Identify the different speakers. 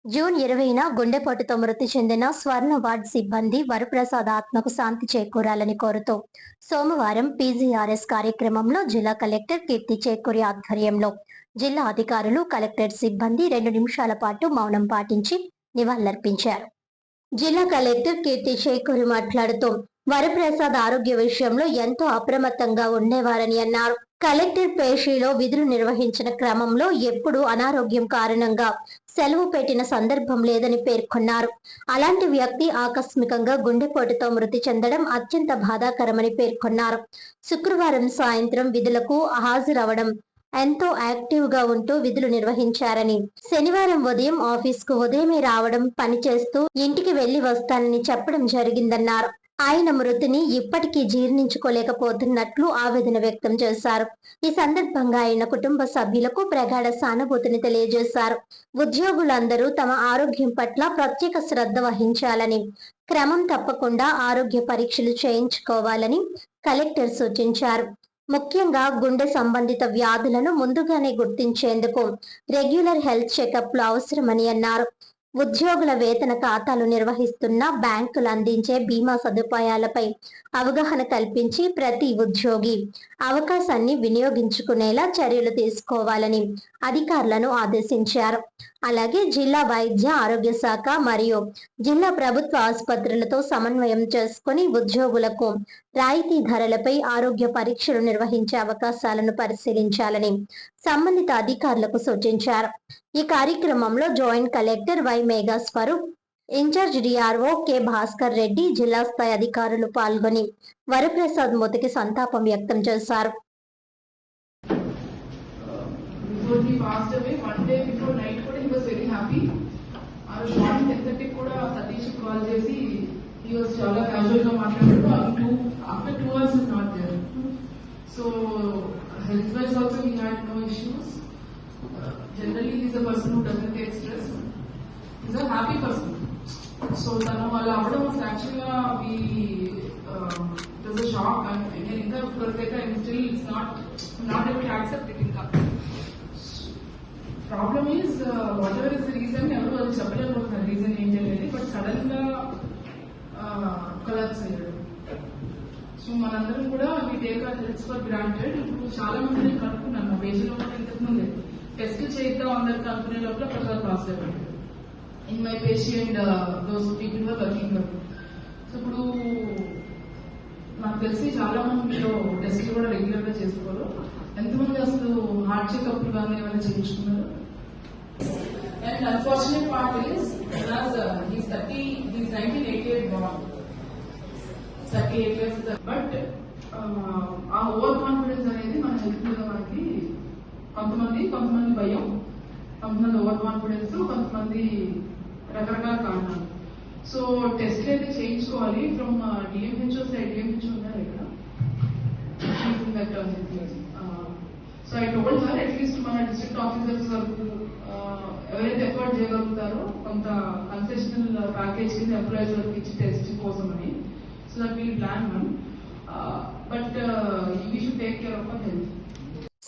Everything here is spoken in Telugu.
Speaker 1: జూన్ 20న గుండెపోటుతో మృతి చెందిన స్వర్ణ వార్డ్ సిబ్బంది వరప్రసాద్ ఆత్మకు శాంతి చేకూరాలని కోరుతూ సోమవారం పీజీఆర్ఎస్ కార్యక్రమంలో జిల్లా కలెక్టర్ కీర్తి చేకూరి ఆధ్వర్యంలో జిల్లా అధికారులు కలెక్టరేట్ సిబ్బంది 2 నిమిషాల పాటు మౌనం పాటించి నివాళులర్పించారు. జిల్లా కలెక్టర్ కీర్తి చేకూరి మాట్లాడుతూ వరప్రసాద్ ఆరోగ్య విషయంలో ఎంతో అప్రమత్తంగా ఉండేవారని అన్నారు. కలెక్టర్ పేషీలో విధులు నిర్వహించిన క్రమంలో ఎప్పుడూ అనారోగ్యం కారణంగా సెలవు పెట్టిన సందర్భం లేదని పేర్కొన్నారు. అలాంటి వ్యక్తి ఆకస్మికంగా గుండెపోటుతో మృతి చెందడం అత్యంత బాధాకరమని పేర్కొన్నారు. శుక్రవారం సాయంత్రం విధులకు హాజరవడం ఎంతో యాక్టివ్ గా ఉంటూ విధులు నిర్వహించారని, శనివారం ఉదయం ఆఫీస్ కు ఉదయమే రావడం, పనిచేస్తూ ఇంటికి వెళ్లి వస్తానని చెప్పడం జరిగిందన్నారు. ఆయన మృతిని ఇప్పటికీ జీర్ణించుకోలేకపోతున్నట్లు ఆవేదన వ్యక్తం చేశారు. ఈ సందర్భంగా ఆయన కుటుంబ సభ్యులకు ప్రగాఢ సానుభూతిని తెలియజేశారు. ఉద్యోగులందరూ తమ ఆరోగ్యం పట్ల ప్రత్యేక శ్రద్ధ వహించాలని, క్రమం తప్పకుండా ఆరోగ్య పరీక్షలు చేయించుకోవాలని కలెక్టర్ సూచించారు. ముఖ్యంగా గుండె సంబంధిత వ్యాధులను ముందుగానే గుర్తించేందుకు రెగ్యులర్ హెల్త్ చెకప్లు అవసరమని అన్నారు. ఉద్యోగుల వేతన ఖాతాలు నిర్వహిస్తున్న బ్యాంకులు అందించే బీమా సదుపాయాలపై అవగాహన కల్పించి ప్రతి ఉద్యోగి అవకాశాన్ని వినియోగించుకునేలా చర్యలు తీసుకోవాలని అధికారులను ఆదేశించారు. అలాగే జిల్లా వైద్య ఆరోగ్య శాఖ మరియు జిల్లా ప్రభుత్వ ఆసుపత్రులతో సమన్వయం చేసుకుని ఉద్యోగులకు రాయితీ ధరలపై ఆరోగ్య పరీక్షలు నిర్వహించే అవకాశాలను పరిశీలించాలని సంబంధిత అధికారులకు సూచించారు. ఈ కార్యక్రమంలో joint collector Y Megha Swaroop, in charge DRO K Bhaskar Reddy, జిల్లా స్థాయి అధికారులు పాల్గొని వరప్రసాద్ మృతికి సంతాపం వ్యక్తం చేశారు.
Speaker 2: Before he passed away, one day before night kuda he was very happy. Morning 10:30 kuda Satish call chesi he was chala casual ga maatladadu. After 2 hours is not there. So health wise also he had no issues. Generally he is a person who doesn't take stress. He is a happy person. So tanu alla avadam was actually it was a shock. And again in the perfect and still it's not able to accept it. Problem is whatever is the reason, ఎవరు అది చెప్పలేకపోతున్నారు రీజన్ ఏంటి అనేది. బట్ సడన్ గా కొలాప్స్ అయ్యాడు. సో మనందరం కూడా we take our health for granted. ఇప్పుడు చాలా మంది నేను కనుక్కున్నాను మా పేషెంట్ లో ఇంతకు ముందే టెస్ట్ చేద్దాం అందరికి అనుకునే లోపల ప్రసాద్ పాస్ అయిపోయాడు. In my patient those people were working. So ఇప్పుడు నాకు తెలిసి చాలా మంది మీరు టెస్ట్లు కూడా రెగ్యులర్ గా చేసుకోరు. ఎంతమంది అసలు హార్ట్ చెకప్ కానీ ఏమైనా చేయించుకున్నారు? And unfortunate part is, as he's 1988 born, 38 years. But ఆ ఓవర్ కాన్ఫిడెన్స్ అనేది మన హెల్త్ మీద మనకి కొంతమంది భయం, కొంతమంది ఓవర్ కాన్ఫిడెన్స్, కొంతమంది రకరకాల కారణాలు. సో టెస్ట్ అయితే చేయించుకోవాలి. ఫ్రమ్ డిఎంహెచ్ఓ సైడ్, డిఎంహెచ్ఓ ఉన్నారు ఇక్కడ. So I told her at least మన డిస్ట్రిక్ట్ ఆఫీసర్స్ వరకు ఎవరైతే ఎఫర్ట్ చేయగలుగుతారో కొంత కన్సెషనల్ ప్యాకేజ్ కింద ఎంప్లాయీస్ వరకు ఇచ్చి టెస్ట్ కోసం అని. So that we'll plan one. But we should take care of our health.